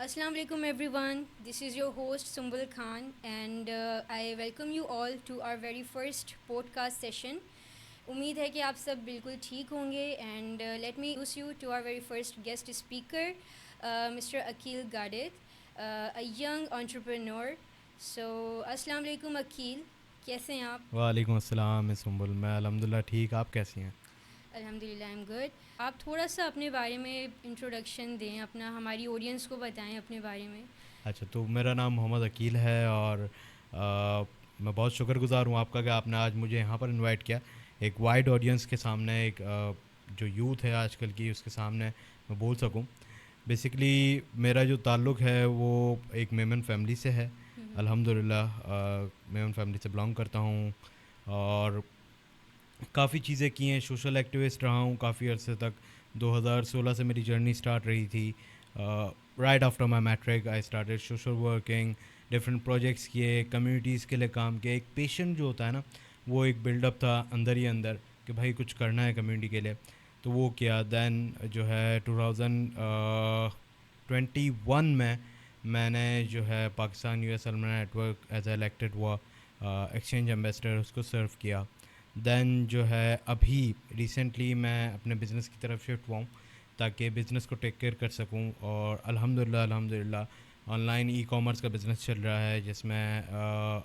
Assalamu alaikum everyone. This is your host Sumbul Khan and I welcome you all to our very first podcast session. उम्मीद है कि आप सब बिल्कुल ठीक होंगे and let me introduce you to our very first guest speaker mister Akeel Gadid a young entrepreneur. So अस्सलाम वालेकुम अकील, कैसे हैं आप? वालेकुम अस्सलाम मिस सुम्बुल। मैं अल्हम्दुलिल्लाह ठीक, आप कैसी हैं? अल्हम्दुलिल्लाह आई एम गुड. आप थोड़ा सा अपने बारे में इंट्रोडक्शन दें, अपना हमारी ऑडियंस को बताएं अपने बारे में. अच्छा, तो मेरा नाम मोहम्मद अकील है और मैं बहुत शुक्रगुज़ार हूँ आपका कि आपने आज मुझे यहाँ पर इनवाइट किया। एक वाइड ऑडियंस के सामने, एक जो यूथ है आजकल की, उसके सामने मैं बोल सकूँ। बेसिकली मेरा जो ताल्लुक़ है वो एक मेमन फैमिली से है। अल्हम्दुलिल्लाह मेमन फैमिली से बिलोंग करता हूँ और काफ़ी चीज़ें की हैं। सोशल एक्टिविस्ट रहा हूँ काफ़ी अरसे तक। 2016 से मेरी जर्नी स्टार्ट रही थी। Right after my matric I started social working, different projects किए, कम्युनिटीज़ के लिए काम किया। एक पेशेंट जो होता है ना, वो एक बिल्डअप था अंदर ही अंदर कि भाई कुछ करना है कम्युनिटी के लिए, तो वो किया। दैन जो है 2021 में मैंने जो है Pakistan US alumni network as elected हुआ एक्सचेंज एम्बेसडर, उसको सर्व किया। दैन जो है अभी रिसेंटली मैं अपने बिज़नेस की तरफ शिफ्ट हुआ हूँ ताकि बिज़नेस को टेक केयर कर सकूँ। और अल्हम्दुलिल्लाह ऑनलाइन ई कॉमर्स का बिज़नेस चल रहा है जिसमें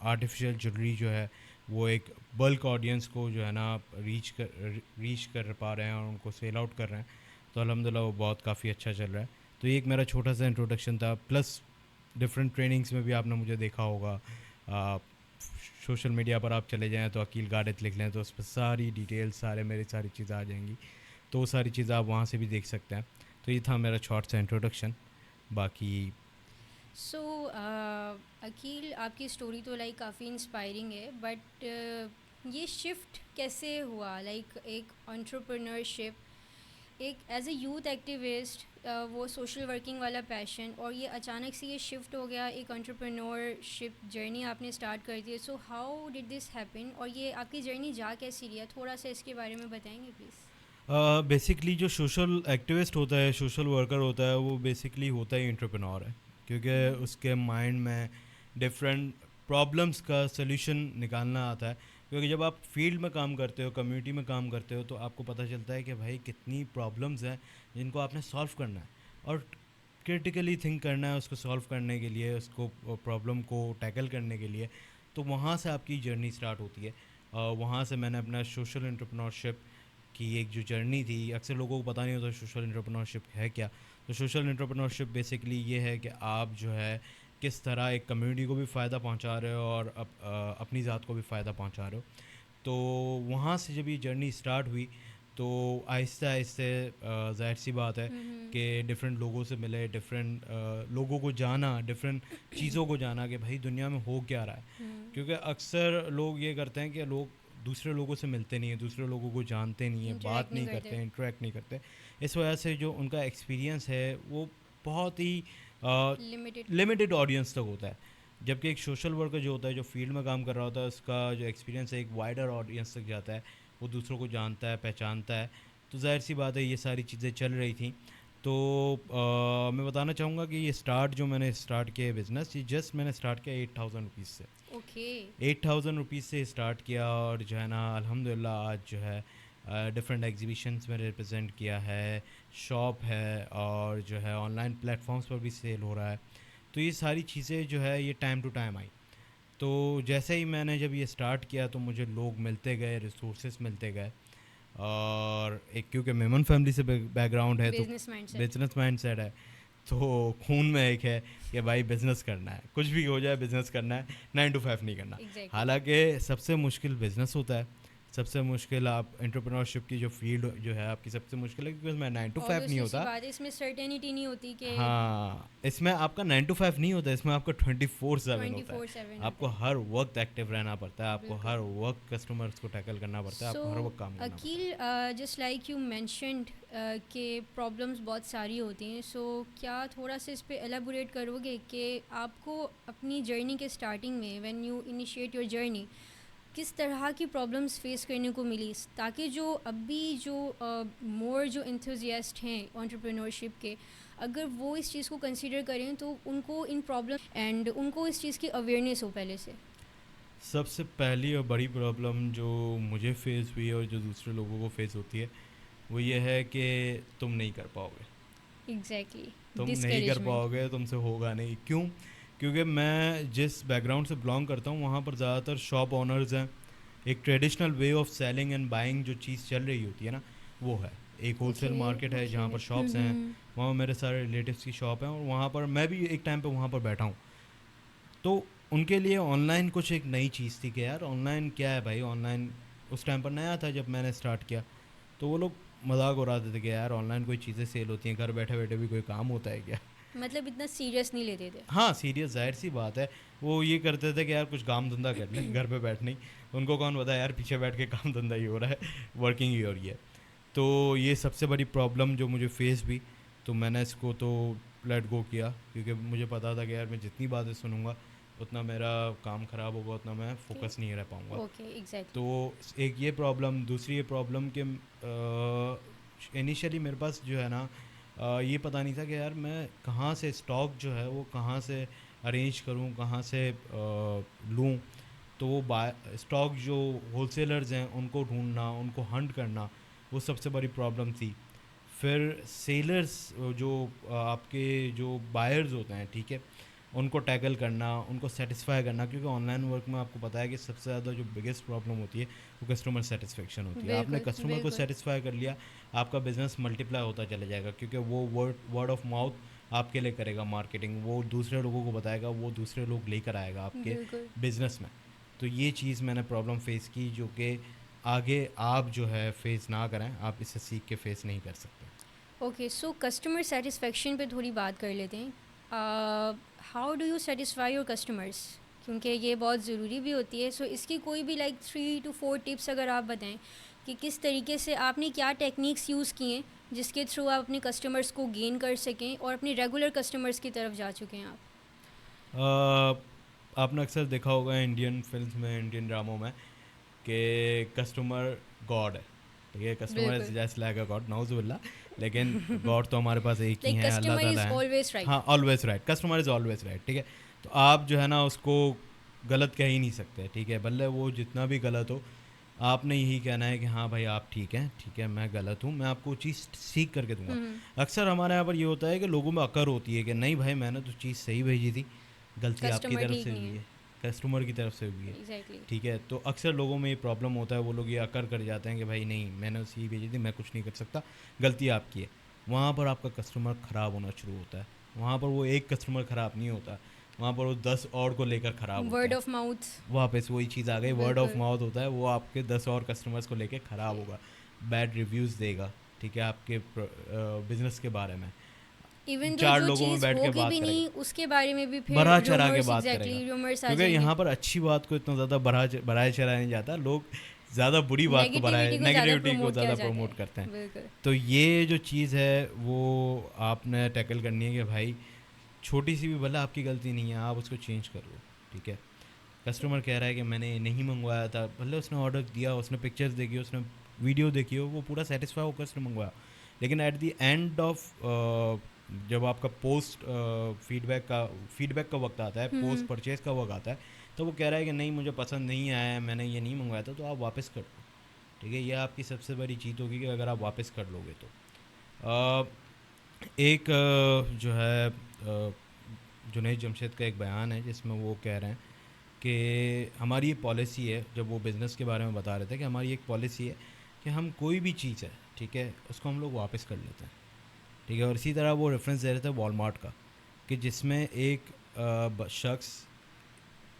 आर्टिफिशियल ज्वेलरी जो है वो एक बल्क ऑडियंस को जो है ना रीच कर पा रहे हैं और उनको सेल आउट कर रहे हैं। तो अल्हम्दुलिल्लाह वो बहुत काफ़ी अच्छा चल रहा है। तो ये एक मेरा छोटा सा इंट्रोडक्शन था। प्लस डिफरेंट ट्रेनिंग्स में भी आपने मुझे देखा होगा। सोशल मीडिया पर आप चले जाएं तो अकील गाडिद लिख लें तो उस पर सारी डिटेल, सारी चीज़ें आ जाएंगी। तो वो सारी चीज़ें आप वहाँ से भी देख सकते हैं। तो ये था मेरा शॉर्ट सा इंट्रोडक्शन। बाकी सो अकील, आपकी स्टोरी तो लाइक काफ़ी इंस्पायरिंग है, बट ये शिफ्ट कैसे हुआ? लाइक एक एंटरप्रेन्योरशिप, एक एज ए यूथ एक्टिविस्ट, वो सोशल वर्किंग वाला पैशन, और ये अचानक से ये शिफ्ट हो गया, एक एंटरप्रेन्योरशिप जर्नी आपने स्टार्ट कर दी. So how did this happen और ये आपकी जर्नी जा कैसी रही है? थोड़ा सा इसके बारे में बताएंगे प्लीज़. बेसिकली जो सोशल एक्टिविस्ट होता है, सोशल वर्कर होता है, वो बेसिकली होता ही एंटरप्रेन्योर है, क्योंकि उसके माइंड में डिफरेंट प्रॉब्लम्स का सलूशन निकालना आता है। क्योंकि जब आप फील्ड में काम करते हो, कम्युनिटी में काम करते हो, तो आपको पता चलता है कि भाई कितनी प्रॉब्लम्स हैं जिनको आपने सॉल्व करना है और क्रिटिकली थिंक करना है उसको सॉल्व करने के लिए, उसको प्रॉब्लम को टैकल करने के लिए। तो वहाँ से आपकी जर्नी स्टार्ट होती है। वहाँ से मैंने अपना सोशल एंटरप्रेन्योरशिप की एक जो जर्नी थी, अक्सर लोगों को पता नहीं होता सोशल एंटरप्रेन्योरशिप है क्या। तो सोशल एंटरप्रेन्योरशिप बेसिकली ये है कि आप जो है किस तरह एक कम्युनिटी को भी फ़ायदा पहुंचा रहे हो और अपनी ज़ात को भी फ़ायदा पहुंचा रहे हो। तो वहाँ से जब ये जर्नी स्टार्ट हुई तो आहिस्ते आहिस्ते ज़ाहिर सी बात है कि डिफरेंट लोगों से मिले, डिफरेंट लोगों को जाना, डिफरेंट चीज़ों को जाना कि भाई दुनिया में हो क्या रहा है। क्योंकि अक्सर लोग ये करते हैं कि लोग दूसरे लोगों से मिलते नहीं हैं, दूसरे लोगों को जानते नहीं हैं, इंटरेक्ट बात नहीं नहीं करते. करते, इंटरेक्ट नहीं करते। इस वजह से जो उनका एक्सपीरियंस है वो बहुत ही लिमिटेड. लिमिटेड ऑडियंस तक होता है। जबकि एक सोशल वर्कर जो होता है, जो फील्ड में काम कर रहा होता है, उसका जो एक्सपीरियंस है एक वाइडर ऑडियंस तक जाता है, वो दूसरों को जानता है, पहचानता है। तो ज़ाहिर सी बात है ये सारी चीज़ें चल रही थी। तो मैं बताना चाहूँगा कि ये स्टार्ट जो मैंने स्टार्ट किया है बिज़नेस, ये जस्ट मैंने स्टार्ट किया 8000 रुपीज़ से। ओके. 8000 रुपीज़ से स्टार्ट किया और जो है ना अल्हम्दुलिल्लाह आज जो है डिफरेंट एग्जीबिशंस में रिप्रेजेंट किया है, शॉप है और जो है ऑनलाइन प्लेटफॉर्म्स पर भी सेल हो रहा है। तो ये सारी चीज़ें जो है ये टाइम टू टाइम आई। तो जैसे ही मैंने जब ये स्टार्ट किया तो मुझे लोग मिलते गए, रिसोर्सेज मिलते गए। और एक क्योंकि मेमन फैमिली से बैकग्राउंड है तो बिजनेस माइंडसेट. बिजनेस माइंडसेट है। तो खून में एक है कि भाई बिज़नेस करना है, कुछ भी हो जाए बिज़नेस करना है, 9 to 5 नहीं करना। एग्जैक्टली. हालांकि सबसे मुश्किल बिज़नेस होता है, सबसे मुश्किल आप एंटरप्रेन्योरशिप की जो फील्ड जो है आपकी सबसे मुश्किल है, क्योंकि उसमें 9 to 5 नहीं ऑब्वियसली सी होता। बात है, इसमें सर्टेनिटी नहीं होती कि हाँ, इसमें आपका 9 to 5 नहीं होता, इसमें आपका 24/7 ट्वेंटी होता है। फोर सेवन होता आपको है. हर वक्त एक्टिव रहना पड़ता है, आपको बिल्कुल. हर वक्त कस्टमर्स को टैकल करना पड़ता है, सो आपको हर वक्त काम करना पड़ता है। Aqeel, just like you mentioned कि प्रॉब्लम्स बहुत सारी होती हैं. सो क्या थोड़ा सा इस पे एलाबोरेट करोगे कि आपको अपनी जर्नी के स्टार्टिंग में, when you initiate your journey, किस तरह की प्रॉब्लम्स फेस करने को मिली, ताकि जो अभी जो मोर जो इंथुजियास्ट हैं एंटरप्रेन्योरशिप के, अगर वो इस चीज़ को कंसिडर करें तो उनको इन प्रॉब्लम एंड उनको इस चीज़ की अवेयरनेस हो पहले से? सबसे पहली और बड़ी प्रॉब्लम जो मुझे फेस हुई है और जो दूसरे लोगों को फेस होती है वो ये है कि तुम नहीं कर पाओगे, एग्जैक्टली, तुम नहीं कर डिस्करेजमेंट। पाओगे, तुमसे होगा नहीं। क्यों? क्योंकि मैं जिस बैकग्राउंड से बिलोंग करता हूँ वहाँ पर ज़्यादातर शॉप ओनर्स हैं। एक traditional way of selling and buying जो चीज़ चल रही होती है ना, वो है। एक होलसेल ओके, मार्केट है ओके। जहाँ पर शॉप्स हैं, हम्म। वहाँ मेरे सारे रिलेटिव्स की शॉप है और वहाँ पर मैं भी एक टाइम पे वहाँ पर बैठा हूँ। तो उनके लिए ऑनलाइन कुछ एक नई चीज़ थी कि यार ऑनलाइन क्या है भाई, ऑनलाइन उस टाइम पर नया था जब मैंने स्टार्ट किया। तो वो लोग मजाक उड़ाते थे कि यार ऑनलाइन कोई चीज़ें सेल होती हैं, घर बैठे बैठे भी कोई काम होता है क्या? मतलब इतना सीरियस नहीं लेते थे। हाँ सीरियस, जाहिर सी बात है। वो ये करते थे कि यार कुछ काम धंधा कर लें, घर पे बैठ नहीं। उनको कौन पता यार पीछे बैठ के काम धंधा ही हो रहा है, वर्किंग ही हो रही है। तो ये सबसे बड़ी प्रॉब्लम जो मुझे फेस हुई, तो मैंने इसको तो लेट गो किया क्योंकि मुझे पता था कि यार मैं जितनी बातें सुनूंगा उतना मेरा काम ख़राब होगा, उतना मैं ओके, फोकस नहीं रह पाऊँगा। Okay, exactly. तो एक ये प्रॉब्लम, दूसरी ये प्रॉब्लम कि इनिशियली मेरे पास जो है ना ये पता नहीं था कि यार मैं कहाँ से स्टॉक जो है वो कहाँ से अरेंज करूँ, कहाँ से लूँ। तो वो स्टॉक जो होलसेलर्स हैं उनको ढूंढना, उनको हंट करना, वो सबसे बड़ी प्रॉब्लम थी। फिर सेलर्स जो आपके जो बायर्स होते हैं, ठीक है, उनको टैकल करना, उनको सेटिस्फाई करना, क्योंकि ऑनलाइन वर्क में आपको पता है कि सबसे ज़्यादा जो बिगेस्ट प्रॉब्लम होती है वो कस्टमर सेटिस्फेक्शन होती है। आपने बिल्कुल, कस्टमर को बिल्कुल। सेटिस्फाई कर लिया, आपका बिजनेस मल्टीप्लाई होता चला जाएगा क्योंकि वो वर्ड ऑफ माउथ आपके लिए करेगा मार्केटिंग, वो दूसरे लोगों को बताएगा, वो दूसरे लोग लेकर आएगा आपके बिल्कुल। बिजनेस में। तो ये चीज़ मैंने प्रॉब्लम फेस की जो कि आगे आप जो है फेस ना करें, आप इसे सीख के फेस नहीं कर सकते। ओके, सो कस्टमर सेटिस्फेक्शन पे थोड़ी बात कर लेते हैं। How do you satisfy your customers? क्योंकि ये बहुत ज़रूरी भी होती है। सो इसकी कोई भी लाइक 3 to 4 टिप्स अगर आप बताएं कि किस तरीके से आपने क्या टेक्निक्स यूज़ किए जिसके थ्रू आप अपने कस्टमर्स को गेन कर सकें और अपने रेगुलर कस्टमर्स की तरफ जा चुके हैं आप। आपने अक्सर देखा होगा इंडियन फिल्म में, इंडियन ड्रामों में कि कस्टमर गॉड है, ठीक है, कस्टमर इज बिल्कुल। जस्ट लाइक अ गॉड, नाउजुबिल्ला। लेकिन गॉड तो हमारे पास एक ही लाइक है, अल्लाह कस्टमर ताला इज़ है। Always right. हाँ, always right, customer is always right, ठीक है। तो आप जो है ना उसको गलत कह ही नहीं सकते, ठीक है, भले वो जितना भी गलत हो। आपने यही कहना है कि हाँ भाई आप ठीक हैं, ठीक है, मैं गलत हूँ, मैं आपको चीज़ सीख करके दूंगा। अक्सर हमारे यहाँ पर ये होता है कि लोगों में अकड़ होती है कि नहीं भाई मैंने तो चीज़ सही भेजी थी, गलती आपकी कस्टमर तरफ ठीक से नहीं हुई है। है, कस्टमर की तरफ से हुई है, एग्जैक्टली। ठीक है। तो अक्सर लोगों में ये प्रॉब्लम होता है, वो लोग ये अकड़ कर जाते हैं कि भाई नहीं मैंने उसी ही भेजी थी, मैं कुछ नहीं कर सकता, गलती आपकी है। वहाँ पर आपका कस्टमर ख़राब होना शुरू होता है। वहाँ पर वो एक कस्टमर ख़राब नहीं होता, वहाँ पर वो 10 और को लेकर ख़राब होता वर्ड है। Of mouth. वापस वही चीज़ आ गई, वर्ड ऑफ बिल्कुल। माउथ होता है, वो आपके 10 और कस्टमर्स को लेके ख़राब होगा, बैड रिव्यूज़ देगा, ठीक है, आपके बिजनेस के बारे में। इवन दो चार जो लोगों में चीज़ बैठ के होगी बात भी करेगा, नहीं उसके बारे में भी बढ़ा फिर चढ़ा के रूमर्स, बात करेगा, एग्जैक्टली, रूमर्स आ क्योंकि जाएंगे। यहाँ पर अच्छी बात को इतना ज़्यादा बढ़ाया चढ़ाया नहीं जाता, लोग ज़्यादा बुरी बात को बढ़ाए, नेगेटिविटी को ज़्यादा नेगेटिविटी को प्रमोट किया ज़्यादा जाता प्रमोट करते हैं। है। बिल्कुल। तो ये जो चीज़ है वो आपने टैकल करनी है कि भाई छोटी सी भी भला आपकी गलती नहीं है, आप उसको चेंज कर लो, ठीक है। कस्टमर कह रहा है कि मैंने ये नहीं मंगवाया था, भले उसने ऑर्डर दिया, उसने पिक्चर्स देखी, उसने वीडियो देखी हो, वो पूरा सेटिस्फाई होकर उसने मंगवाया, लेकिन एट द एंड ऑफ जब आपका पोस्ट फीडबैक का वक्त आता है, पोस्ट परचेज का वक्त आता है, तो वो कह रहा है कि नहीं मुझे पसंद नहीं आया है, मैंने ये नहीं मंगवाया था, तो आप वापस कर दो, ठीक है। ये आपकी सबसे बड़ी चीज़ होगी कि अगर आप वापस कर लोगे तो एक जो है जुनैद जमशेद का एक बयान है जिसमें वो कह रहे हैं कि हमारी ये पॉलिसी है, जब वो बिज़नेस के बारे में बता रहे थे कि हमारी एक पॉलिसी है कि हम कोई भी चीज़ है, ठीक है, उसको हम लोग वापस कर लेते हैं, ठीक है। और इसी तरह वो रेफरेंस दे रहे थे वॉलमार्ट का कि जिसमें एक शख्स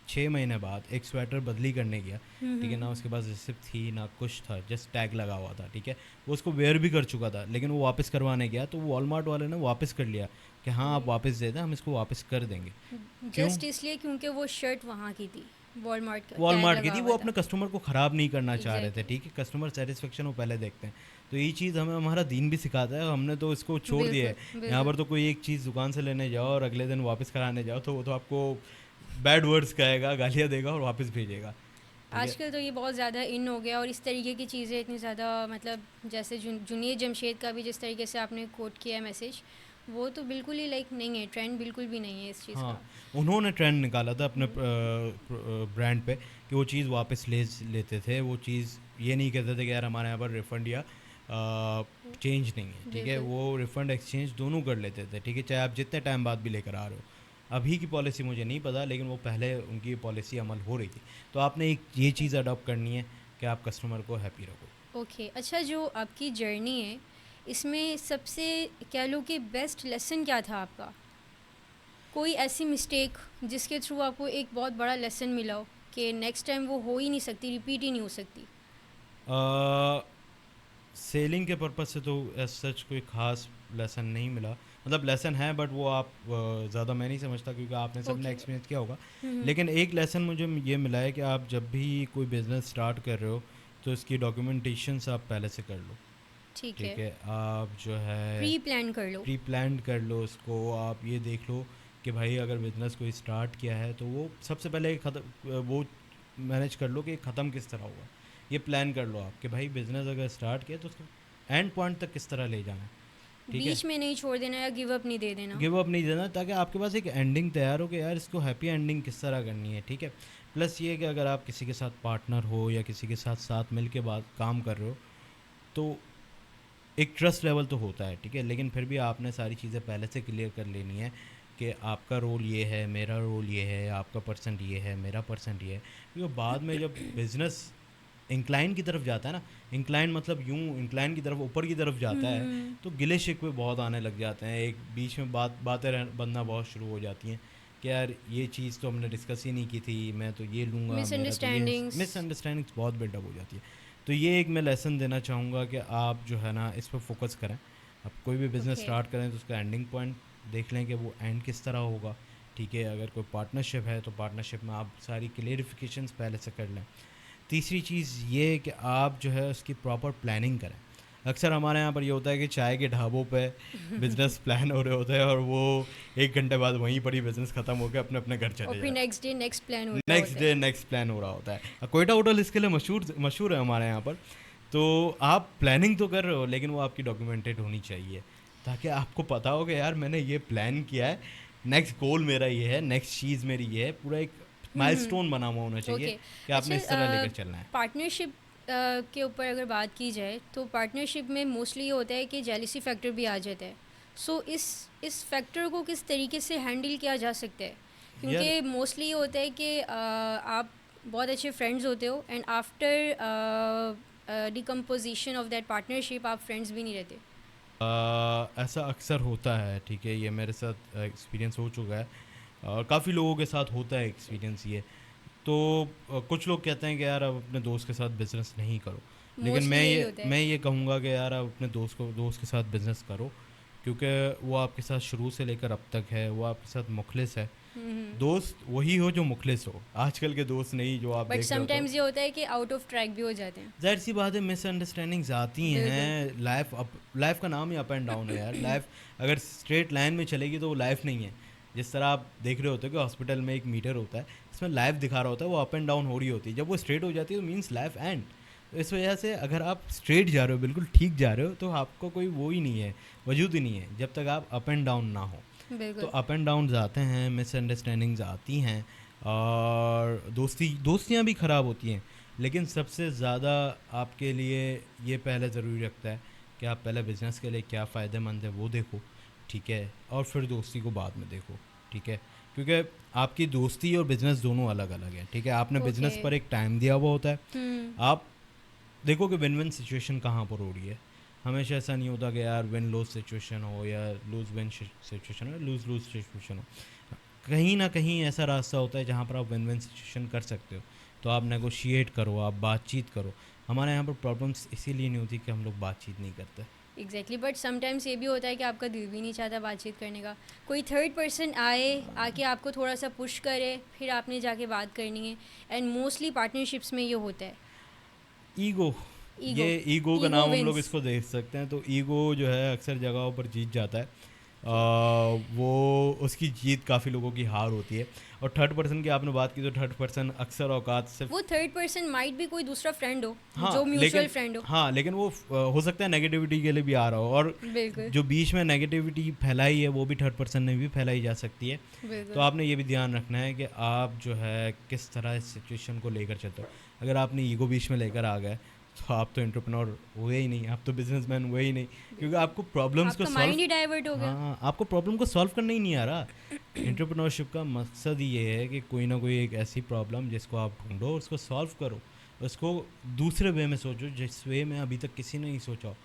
6 महीने बाद एक स्वेटर बदली करने गया, ठीक है ना, उसके पास रिसिप्ट थी ना कुछ था, जस्ट टैग लगा हुआ था, ठीक है, वो उसको वेयर भी कर चुका था, लेकिन वो वापस करवाने गया तो वॉलमार्ट वाले ने वापस कर लिया कि हाँ आप वापस दे दें, हम इसको वापस कर देंगे। क्यों? जस्ट इसलिए क्योंकि वो शर्ट वहाँ की थी, वॉलमार्ट का टैग वॉलमार्ट की लगा थी, हुआ वो था। अपने कस्टमर को ख़राब नहीं करना चाह रहे थे, एग्जैक्टली। ठीक है, कस्टमर सेटिस्फेक्शन वो पहले देखते हैं। तो यही चीज़ हमें हमारा दीन भी सिखाता है, हमने तो इसको छोड़ दिया बिल्कुल, है। यहाँ बिल्कुल। पर तो कोई एक चीज़ दुकान से लेने जाओ और अगले दिन वापस कराने जाओ तो वो तो आपको बैड वर्ड्स कहेगा, गालियाँ देगा और वापस भेजेगा, ठीक है। आजकल तो ये बहुत ज़्यादा इन हो गया और इस तरीके की चीज़ें इतनी ज़्यादा, मतलब जैसे जुनैद जमशेद का भी जिस तरीके से आपने कोट किया है मैसेज, वो तो बिल्कुल ही लाइक नहीं है, ट्रेंड बिल्कुल भी नहीं है इस चीज़ हाँ, का। उन्होंने ट्रेंड निकाला था अपने ब्रांड पे कि वो चीज़ वापस ले लेते थे, वो चीज़ ये नहीं कहते थे कि यार हमारे यहाँ पर रिफ़ंड या चेंज नहीं है, ठीक है, बिल्कुल। वो रिफ़ंड एक्सचेंज दोनों कर लेते थे, ठीक है, चाहे आप जितने टाइम बाद भी लेकर आ रहे हो। अभी की पॉलिसी मुझे नहीं पता, लेकिन वो पहले उनकी पॉलिसी अमल हो रही थी। तो आपने एक ये चीज़ अडॉप्ट करनी है कि आप कस्टमर को हैप्पी रखो। ओके, अच्छा, जो आपकी जर्नी है इसमें सबसे कह लो कि बेस्ट लेसन क्या था आपका? कोई ऐसी मिस्टेक जिसके थ्रू आपको एक बहुत बड़ा लेसन मिला हो कि नेक्स्ट टाइम वो हो ही नहीं सकती, रिपीट ही नहीं हो सकती? सेलिंग के पर्पज़ से तो एज सच कोई ख़ास लेसन नहीं मिला, मतलब लेसन है बट वो आप ज़्यादा मैं नहीं समझता, क्योंकि आपने सबने ओके। एक्सपीरियंस किया होगा। हम्म। लेकिन एक लेसन मुझे ये मिला है कि आप जब भी कोई बिज़नेस स्टार्ट कर रहे हो तो इसकी डॉक्यूमेंटेशंस आप पहले से कर लो, ठीक ठीक है। है, आप जो है प्री प्लान कर लो। प्री प्लान कर लो उसको। आप ये देख लो कि भाई अगर बिज़नेस कोई स्टार्ट किया है तो वो सबसे पहले ख़त्म वो मैनेज कर लो कि ख़त्म किस तरह होगा। ये प्लान कर लो आप कि भाई बिज़नेस अगर स्टार्ट किया तो उसको एंड पॉइंट तक किस तरह ले जाना है, ठीक है। बीच में नहीं छोड़ देना या गिव अप नहीं दे देना। गिव अप नहीं देना, ताकि आपके पास एक एंडिंग तैयार हो कि यार इसको हैप्पी एंडिंग किस तरह करनी है, ठीक है। प्लस ये कि अगर आप किसी के साथ पार्टनर हो या किसी के साथ साथ मिल के बात काम कर रहे हो तो एक ट्रस्ट लेवल तो होता है, ठीक है, लेकिन फिर भी आपने सारी चीज़ें पहले से क्लियर कर लेनी है कि आपका रोल ये है, मेरा रोल ये है, आपका परसेंट ये है, मेरा परसेंट ये है। क्योंकि बाद में जब बिज़नेस इंक्लाइन की तरफ जाता है ना, इंक्लाइन मतलब यूं इंक्लाइन की तरफ ऊपर की तरफ जाता है, हम्म। तो गिले शिकवे बहुत आने लग जाते हैं, एक बीच में बातें बनना बहुत शुरू हो जाती हैं कि यार ये चीज़ तो हमने डिस्कस ही नहीं की थी, मैं तो ये लूँगा, मेरा तो ये मिसअंडरस्टैंडिंग्स। मिसअंडरस्टैंडिंग्स बहुत बिल्डअप हो जाती है। तो ये एक मैं लेसन देना चाहूँगा कि आप जो है ना इस पर फोकस करें। आप कोई भी बिज़नेस ओके। स्टार्ट करें तो उसका एंडिंग पॉइंट देख लें कि वो एंड किस तरह होगा, ठीक है। अगर कोई पार्टनरशिप है तो पार्टनरशिप में आप सारी क्लियरिफिकेशंस पहले से कर लें। तीसरी चीज़ ये है कि आप जो है उसकी प्रॉपर प्लानिंग करें। अक्सर हमारे यहाँ पर ये होता है कि चाय के ढाबों पे बिज़नेस प्लान हो रहे होते हैं और वो 1 घंटे बाद वहीं पर ही बिज़नेस ख़त्म होकर अपने अपने घर और चले फिर जाते नेक्स्ट डे नेक्स्ट प्लान हो हैं। रहा नेक्स्ट होता डे है। नेक्स्ट प्लान हो रहा होता है। कोयटा होटल इसके लिए मशहूर मशहूर है हमारे यहाँ पर। तो आप प्लानिंग तो कर रहे हो लेकिन वो आपकी डॉक्यूमेंटेड होनी चाहिए, ताकि आपको पता हो कि यार मैंने ये प्लान किया है, नेक्स्ट गोल मेरा ये है, नेक्स्ट चीज़ मेरी ये है, पूरा एक माइलस्टोन बना हुआ होना चाहिए ओके। कि आपने अच्छा, इस तरह लेकर चलना है। पार्टनरशिप के ऊपर अगर बात की जाए तो पार्टनरशिप में मोस्टली ये होता है कि जेलिसी फैक्टर भी आ जाता है। सो इस फैक्टर को किस तरीके से हैंडल किया जा सकता है? यार क्योंकि मोस्टली ये होता है कि आप बहुत अच्छे फ्रेंड्स होते हो and after decomposition of that partnership आप फ्रेंड्स भी नहीं रहते। ऐसा अक्सर होता है, ठीक है, ये मेरे साथ एक्सपीरियंस हो चुका है, काफ़ी लोगों के साथ होता है एक्सपीरियंस ये। तो कुछ लोग कहते हैं कि यार आप अपने दोस्त के साथ बिज़नेस नहीं करो, लेकिन मोस्टली यही होता है। मैं ये कहूँगा कि यार आप अपने दोस्त के साथ बिज़नेस करो, क्योंकि वो आपके साथ शुरू से लेकर अब तक है, वो आपके साथ मुखलिस है। दोस्त वही हो जो मुखलिस हो, आजकल के दोस्त नहीं जो आप बट देख रहे हो तो। समटाइम्स ये होता है कि आउट ऑफ ट्रैक भी हो जाते हैं। ज़ाहिर सी बात है मिसअंडरस्टैंडिंग्स आती बिल्कुल। हैं, लाइफ का नाम ही अप एंड डाउन है यार। लाइफ अगर स्ट्रेट लाइन में चलेगी तो वो लाइफ नहीं है। जिस तरह आप देख रहे होते हो कि हॉस्पिटल में एक मीटर होता है, इसमें लाइफ दिखा रहा होता है, वो अप एंड डाउन हो रही होती है, जब वो स्ट्रेट हो जाती है तो मीन्स लाइफ एंड। तो इस वजह से अगर आप स्ट्रेट जा रहे हो, बिल्कुल ठीक जा रहे हो, तो आपको कोई वो ही नहीं है, वजूद ही नहीं है, जब तक आप अप एंड डाउन ना हो। तो बिल्कुल। अप एंड डाउन्स आते हैं, मिसअंडरस्टैंडिंग्स आती हैं, और दोस्तियाँ भी ख़राब होती हैं। लेकिन सबसे ज़्यादा आपके लिए ये पहले ज़रूरी रखता है कि आप पहले बिज़नेस के लिए क्या फ़ायदेमंद है वो देखो, ठीक है, और फिर दोस्ती को बाद में देखो, ठीक है। क्योंकि आपकी दोस्ती और बिज़नेस दोनों अलग अलग है, ठीक है। आपने ओके। बिज़नेस पर एक टाइम दिया हुआ होता है, आप देखो कि विन विन सिचुएशन कहाँ पर हो रही है। हमेशा ऐसा नहीं होता कि यार विन लूज सिचुएशन हो या लूज विन सिचुएशन हो, लूज लूज सिचुएशन हो। कहीं ना कहीं ऐसा रास्ता होता है जहाँ पर आप विन विन सिचुएशन कर सकते हो। तो आप नेगोशिएट करो, आप बातचीत करो। हमारे यहाँ पर प्रॉब्लम्स इसीलिए नहीं होती कि हम लोग बातचीत नहीं करते। एग्जैक्टली, बट समटाइम्स ये भी होता है कि आपका दिल भी नहीं चाहता बातचीत करने का। कोई थर्ड पर्सन आए, आके आपको थोड़ा सा पुश करे, फिर आपने जाके बात करनी है। एंड मोस्टली पार्टनरशिप्स में ये होता है। ईगो, ये ईगो। ईगो का ईगो नाम हम लोग विंस। इसको देख सकते हैं। तो ईगो जो है अक्सर जगहों पर जीत जाता है। वो उसकी जीत काफ़ी लोगों की हार होती है। और थर्ड पर्सन की आपने बात की तो थर्ड पर्सन अक्सर औकात सिर्फ वो थर्ड पर्सन माइट भी कोई दूसरा फ्रेंड हो, हाँ जो म्यूचुअल लेकिन फ्रेंड हो। हाँ लेकिन वो हो सकता है नेगेटिविटी के लिए भी आ रहा हो, और बिल्कुल जो बीच में नेगेटिविटी फैलाई है वो भी थर्ड पर्सन ने भी फैलाई जा सकती है। तो बिल्कुल। आपने ये भी ध्यान रखना है कि आप जो है किस तरह इस सिचुएशन को लेकर चलते हो। अगर आपने ईगो बीच में लेकर आ गए तो आप तो एंटरप्रेन्योर हुए ही नहीं, आप तो बिजनेसमैन हुए ही नहीं, क्योंकि आपको प्रॉब्लम्स को आपका सॉल्व, माइंड ही डाइवर्ट हो गया। हाँ आपको प्रॉब्लम को सॉल्व करना ही नहीं आ रहा। एंटरप्रेन्योरशिप का मकसद ही ये है कि कोई ना कोई एक ऐसी प्रॉब्लम जिसको आप ढूंढो, उसको सॉल्व करो, उसको दूसरे वे में सोचो जिस वे में अभी तक किसी ने नहीं सोचा हो।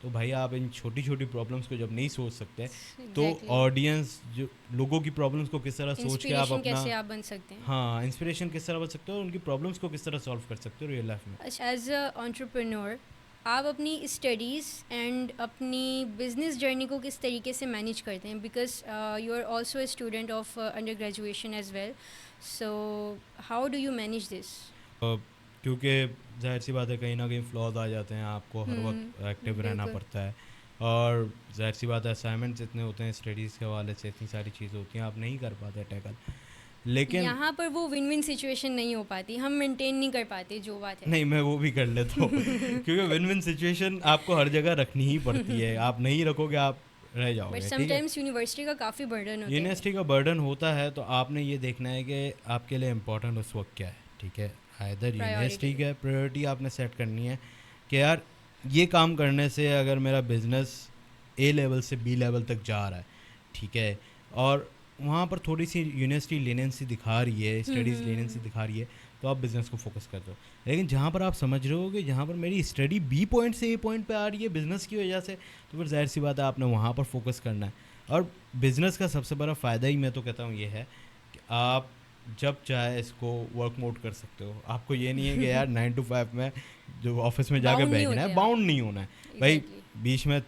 तो भाई आप इन छोटी छोटी प्रॉब्लम्स को जब नहीं सोच सकते तो एग्जैक्टली। ऑडियंस जो लोगों की प्रॉब्लम्स को किस तरह सोच के आप इंस्पिरेशन अपना, कैसे आप बन सकते हैं। हाँ इंस्पिरेशन किस तरह बन सकते हो और उनकी प्रॉब्लम्स को किस तरह सॉल्व कर सकते हो रियल लाइफ में। अच्छा, एज अ एंटरप्रेन्योर आप अपनी स्टडीज़ एंड अपनी बिजनेस जर्नी को किस तरीके से मैनेज करते हैं, because you are also a student of under graduation as well, so how do you manage this. क्योंकि जाहिर सी बात है कहीं ना कहीं फ्लॉज आ जाते हैं, आपको हर वक्त एक्टिव रहना बिल्कुल। पड़ता है, और जाहिर सी बात है असाइनमेंट्स इतने होते हैं, स्टडीज़ के हवाले से इतनी सारी चीज़ें होती हैं, आप नहीं कर पाते टैकल। लेकिन यहाँ पर वो विन विन सिचुएशन नहीं हो पाती, हम मेंटेन नहीं कर पाते, जो बात है। नहीं, मैं वो भी कर लेता हूँ क्योंकि विन विन सिचुएशन आपको हर जगह रखनी ही पड़ती है, आप नहीं रखोगे आप रह बट जाओगे, ठीक है। समटाइम्स यूनिवर्सिटी का काफ़ी बर्डन होता है। यूनिवर्सिटी का बर्डन होता है तो आपने ये देखना है कि आपके लिए इम्पोर्टेंट उस वक्त क्या है, ठीक है। Either university priority. का प्रायोरिटी आपने सेट करनी है कि यार ये काम करने से अगर मेरा बिजनेस ए लेवल से बी लेवल तक जा रहा है, ठीक है, और वहाँ पर थोड़ी सी यूनिवर्सिटी लीनेंसी दिखा रही है, स्टडीज़ लीनेंसी दिखा रही है, तो आप बिज़नेस को फोकस करते हो। लेकिन जहाँ पर आप समझ रहे हो कि जहाँ पर मेरी स्टडी बी पॉइंट से ए पॉइंट पे आ रही है बिज़नेस की वजह से, तो फिर जाहिर सी बात है आपने वहाँ पर फोकस करना है। और बिज़नेस का सबसे बड़ा फ़ायदा ही मैं तो कहता हूँ ये है कि आप जब चाहे इसको वर्क मोड कर सकते हो। आपको ये नहीं है कि यार 9 to 5 में जो ऑफिस में जाके बाउंड नहीं बैठना होते है, आप। बाउंड नहीं होना है भाई। एग्जैक्टली। बीच में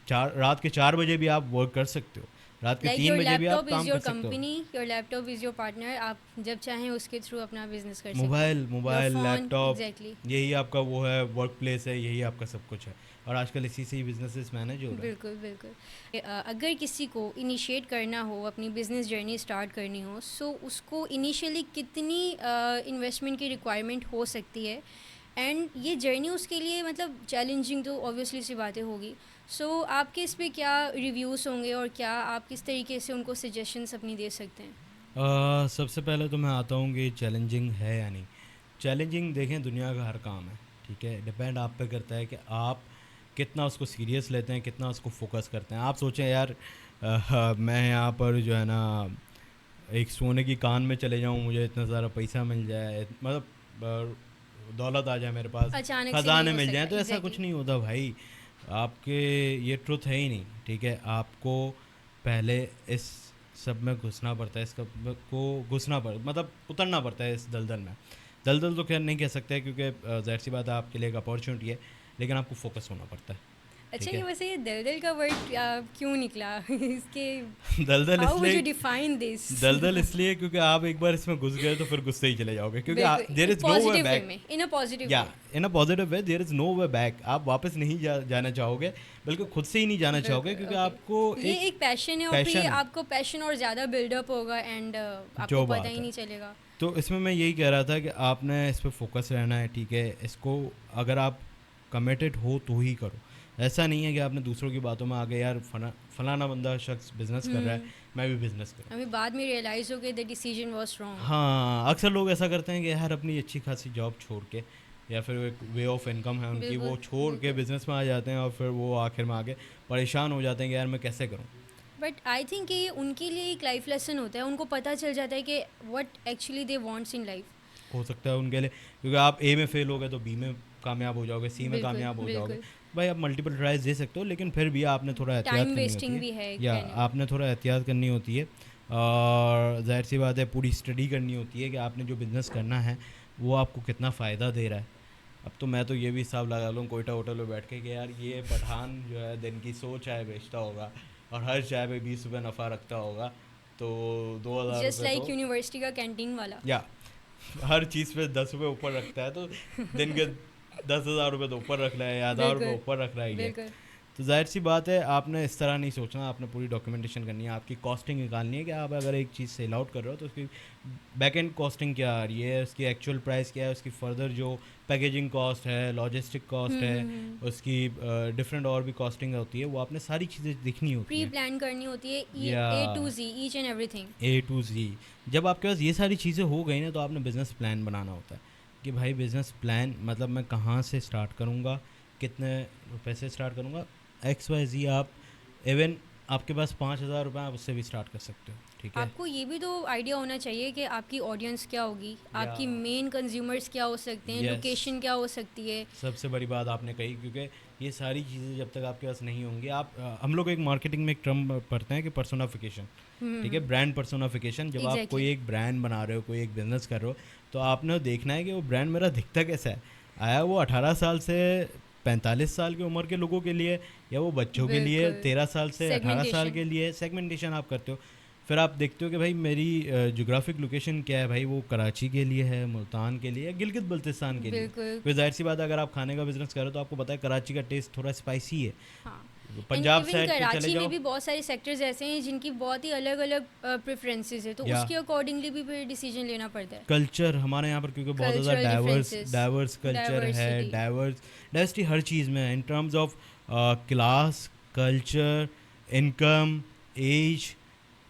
रात के 4 बजे भी आप वर्क कर सकते हो, रात के लाइक 3 योर बजे भी आप लैपटॉप इज़ काम योर कर सकते हो। Company, your laptop is your partner, आप जब चाहें उसके थ्रू अपना बिजनेस कर सकते मोबाइल हैं। Your mobile phone, laptop exactly. यही आपका वो है, वर्क प्लेस है, यही आपका सब कुछ है, और आजकल इसी से ही बिजनेसेस मैनेज हो रहा है। बिल्कुल बिल्कुल। अगर किसी को इनिशिएट करना हो, अपनी बिजनेस जर्नी स्टार्ट करनी हो, सो उसको इनिशियली कितनी इन्वेस्टमेंट की रिक्वायरमेंट हो सकती है, एंड ये जर्नी उसके लिए मतलब चैलेंजिंग तो ऑब्वियसली सी बातें होगी। सो आपके इस पे क्या रिव्यूज़ होंगे और क्या आप किस तरीके से उनको सजेशंस अपनी दे सकते हैं। सबसे पहले तो मैं आता हूँ कि चैलेंजिंग है या नहीं। चैलेंजिंग देखें दुनिया का हर काम है, ठीक है, डिपेंड आप पे करता है कि आप कितना उसको सीरियस लेते हैं, कितना उसको फोकस करते हैं। आप सोचें यार मैं यहाँ पर जो है ना एक सोने की कान में चले जाऊँ, मुझे इतना सारा पैसा मिल जाए, मतलब दौलत आ जाए मेरे पास, अचानक से नहीं ख़जाने हो मिल जाएं, सकता, तो ऐसा एग्जैक्टली कुछ नहीं होता भाई। आपके ये ट्रुथ है ही नहीं, ठीक है। आपको पहले इस सब में घुसना पड़ता है, इसका को घुसना पड़ मतलब उतरना पड़ता है इस दलदल में। दलदल तो खैर नहीं कह सकते क्योंकि ज़ाहिर सी बात है आपके लिए एक अपॉर्चुनिटी है, लेकिन आपको फोकस होना पड़ता है, अच्छा, ठीक ये है। वैसे ये दलदल का वर्ड क्यों निकला इसके, दलदल हाउ वुड इसलिए यू डिफाइन दिस। दलदल इसलिए क्योंकि आप एक बार इसमें घुस गए तो फिर घुसते ही चले जाओगे, क्योंकि बिल्कुल, देयर एक is no way positive way back. में, इन अ पॉजिटिव या way. In a positive way there is no way back. आप वापस नहीं जाना चाहोगे, बल्कि खुद से ही नहीं जाना चाहोगे, बिल्कुल, क्योंकि ओके। आपको ये एक एक पैशन है और फिर ये पैशन है, आपको पैशन और ज़्यादा बिल्डअप होगा, एंड आपको जो पता बात ही है। नहीं चलेगा। तो इसमें मैं यही कह रहा था कि आपने इस पर फोकस रहना है, ठीक है। इसको अगर आप कमिटेड हो तो ही करो। ऐसा नहीं है कि आपने दूसरों की बातों में आगे यार फलाना बंदा शख्स बिजनेस कर रहा है, मैं भी बिजनेस करूँ। अभी बाद में रियलाइज़ हो गया द डिसीजन वाज रॉन्ग। हाँ अक्सर लोग ऐसा करते हैं कि यार अपनी अच्छी खासी जॉब छोड़ के, या फिर एक वे ऑफ इनकम है उनकी, बिल्कुल वो छोड़ के बिल्कुल। बिज़नेस में आ जाते हैं, और फिर वो आखिर में आके परेशान हो जाते हैं कि यार मैं कैसे करूँ। बट आई थिंक ये उनके लिए एक लाइफ लेसन होता है, उनको पता चल जाता है कि what actually they wants in life. हो सकता है उनके लिए, क्योंकि आप ए में फेल हो गए तो बी में कामयाब हो जाओगे, सी में बिल्कुल कामयाब हो जाओगे। बिल्कुल। भाई आप मल्टीपल ट्राइज दे सकते हो, लेकिन फिर भी आपने थोड़ा एहतियात टाइम करनी होती वेस्टिंग है, भी है एक या कहने में। आपने थोड़ा एहतियात करनी होती है, और जाहिर सी बात है पूरी स्टडी करनी होती है कि आपने जो बिज़नेस करना है वो आपको कितना फ़ायदा दे रहा है। अब तो मैं तो ये भी हिसाब लगा लूँ कोयटा होटल में बैठ के कि यार ये पठान जो है दिन की 100 चाय बेचता होगा और हर चाय पे 20 रुपये नफ़ा रखता होगा, तो 2,000 जस्ट रुपये लाइक तो, यूनिवर्सिटी का कैंटीन वाला। या हर चीज़ पे 10 रुपये ऊपर रखता है, तो दिन के 10,000 रुपये तो ऊपर रख रहा है, या 1,000 रुपये बिल्कुल ऊपर रख रहा है ये। बिल्कुल। तो जाहिर सी बात है आपने इस तरह नहीं सोचना, आपने पूरी डॉक्यूमेंटेशन करनी है, आपकी कॉस्टिंग निकालनी है कि आप अगर एक चीज़ सेल आउट कर रहे हो तो उसकी बैक एंड कॉस्टिंग क्या आ रही है, उसकी एक्चुअल प्राइस क्या है, उसकी फर्दर जो पैकेजिंग कॉस्ट है, लॉजिस्टिक कॉस्ट है, उसकी डिफरेंट और भी कॉस्टिंग होती है, वो आपने सारी चीज़ें दिखनी होती प्री हैं। प्लान करनी होती है, या A to Z, each and everything. A to Z। जब आपके पास ये सारी चीज़ें हो गई ना तो आपने बिज़नेस प्लान बनाना होता है कि भाई बिज़नेस प्लान मतलब मैं कहाँ से स्टार्ट करूँगा, कितने रुपए से स्टार्ट करूँगा, XYZ। आप इवन आपके पास 5,000 रुपये आप उससे भी स्टार्ट कर सकते हो, ठीक है। आपको ये भी तो आइडिया होना चाहिए कि आपकी ऑडियंस क्या होगी, या आपकी मेन कंज्यूमर्स क्या हो सकते हैं, यस, लोकेशन क्या हो सकती है। सबसे बड़ी बात आपने कही, क्योंकि ये सारी चीज़ें जब तक आपके पास नहीं होंगी, आप हम लोग एक मार्केटिंग में एक टर्म पढ़ते हैं कि पर्सोनाफिकेशन, ठीक है, ब्रांड पर्सोनाफिकेशन। जब आप एग्जैक्टली। कोई एक ब्रांड बना रहे हो, कोई एक बिजनेस कर रहे हो, तो आपने देखना है कि वो ब्रांड मेरा दिखता कैसा है। आया वो 18 साल से 45 साल की उम्र के लोगों के लिए, या वो बच्चों के लिए बिल्कुल। 13 साल से 18 साल सेगमेंटेशन। के लिए। सेगमेंटेशन आप करते हो, फिर आप देखते हो कि भाई मेरी जोग्राफिक लोकेशन क्या है, भाई वो कराची के लिए है, मुल्तान के लिए, या गिलगित बल्तिस्तान के लिए। बिल्कुल। फिर जाहिर सी बात है अगर आप खाने का बिजनेस कर रहे हो तो आपको पता है कराची का टेस्ट थोड़ा स्पाइसी है। हाँ। एंड पंजाब इवन साइड पे चले कराची में जाओ, भी बहुत सारे सेक्टर्स ऐसे हैं जिनकी बहुत ही अलग अलग प्रेफरेंसेस है, तो या उसके अकॉर्डिंगली भी फिर डिसीजन लेना पड़ता है। कल्चर हमारे यहाँ पर क्योंकि बहुत ज़्यादा cultural diverse differences. Diverse culture है, डाइवर्सिटी। डाइवर्सिटी हर चीज़ में है, in terms of class, culture, income, age,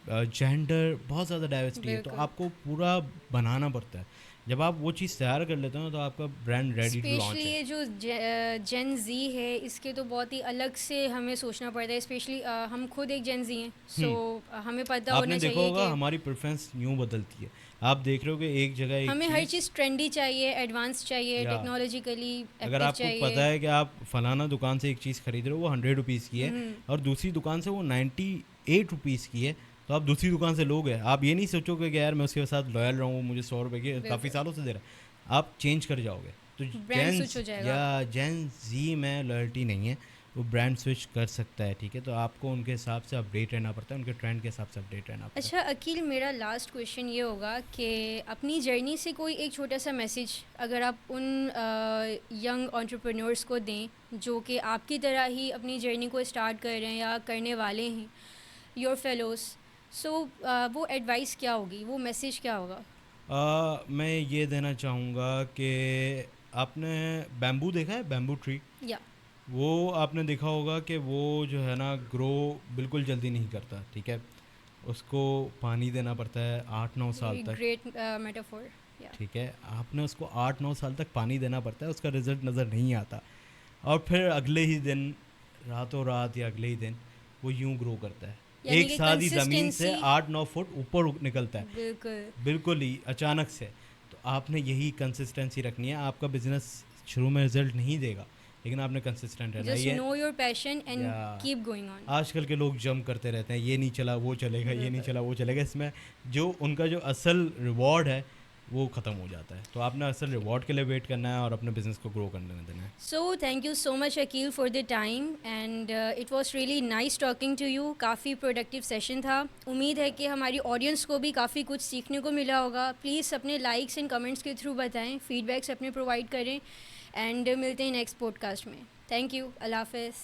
gender, बहुत ज़्यादा डाइवर्सिटी है। तो बिल्कुल। आपको पूरा बनाना पड़ता है। जब आप वो चीज़ तैयार कर लेते हो तो आपका brand ready to launch specially है। ये जो जेन जी है, इसके तो बहुत ही अलग से हमें सोचना पड़ता है। स्पेशली हम खुद एक जेन जी हैं, सो हमें पता आपने होना देखा चाहिए होगा कि हमारी प्रेफरेंस यूँ बदलती है। आप देख रहे हो कि एक जगह एक हमें हर चीज़, चीज़ ट्रेंडी चाहिए, एडवांस चाहिए, या टेक्नोलॉजिकली अगर एक्टिव आपको चाहिए। पता है कि आप फलाना दुकान से एक चीज़ खरीद रहे हो वो 100 रुपीज़ की है, और दूसरी दुकान से वो 98 रुपीज़ की है, तो आप दूसरी दुकान से लोगे। आप ये नहीं सोचोगे कि यार मैं उसके साथ लॉयल रहूँ, मुझे 100 रुपये की काफ़ी बिल्कुल। सालों से दे रहा है। आप चेंज कर जाओगे। तो ब्रांड स्विच हो जाएगा या आपका। जेन जी में लॉयल्टी नहीं है, वो ब्रांड स्विच कर सकता है, ठीक है। तो आपको उनके हिसाब से अपडेट रहना पड़ता है, उनके ट्रेंड के हिसाब से अपडेट रहना पड़ता अच्छा अकील, मेरा लास्ट क्वेश्चन ये होगा कि अपनी जर्नी से कोई एक छोटा सा मैसेज अगर आप उन यंग एंटरप्रेन्योर्स को दें जो कि आपकी तरह ही अपनी जर्नी को स्टार्ट कर रहे हैं या करने वाले हैं, योर फेलोज, सो वो एडवाइस क्या होगी, वो मैसेज क्या होगा? मैं ये देना चाहूँगा कि आपने बैम्बू देखा है, बैम्बू ट्री, या वो आपने देखा होगा कि वो जो है ना ग्रो बिल्कुल जल्दी नहीं करता, ठीक है। उसको पानी देना पड़ता है 8-9 साल तक, ग्रेट मेटाफोर। या ठीक है। आपने उसको 8-9 साल तक पानी देना पड़ता है, उसका रिज़ल्ट नज़र नहीं आता, और फिर अगले ही दिन, रातों रात या अगले ही दिन वो यूं ग्रो करता है, यानी एक कि साथ ही ज़मीन से कंसिस्टेंसी। 8-9 फुट ऊपर निकलता है, बिल्कुल। बिल्कुल ही अचानक से। तो आपने यही कंसिस्टेंसी रखनी है। आपका बिजनेस शुरू में रिजल्ट नहीं देगा, लेकिन आपने कंसिस्टेंट रहना है। जस्ट ये नो योर पैशन एंड या कीप गोइंग ऑन। आजकल के लोग जंप करते रहते हैं, ये नहीं चला वो चलेगा, ये नहीं बिल्कुल। चला वो चलेगा, इसमें जो उनका जो असल रिवॉर्ड है वो ख़त्म हो जाता है। तो आपने असल रिवॉर्ड के लिए वेट करना है और अपने बिजनेस को ग्रो करने देना है। So thank you so much Aqeel for the time, and it was really nice talking to you. काफ़ी प्रोडक्टिव सेशन था। उम्मीद है कि हमारी ऑडियंस को भी काफ़ी कुछ सीखने को मिला होगा। प्लीज़ अपने लाइक्स एंड कमेंट्स के थ्रू बताएं, फीडबैक्स अपने प्रोवाइड करें, एंड मिलते हैं नेक्स्ट पॉडकास्ट में। Thank you. अल्लाह हाफ़िज़।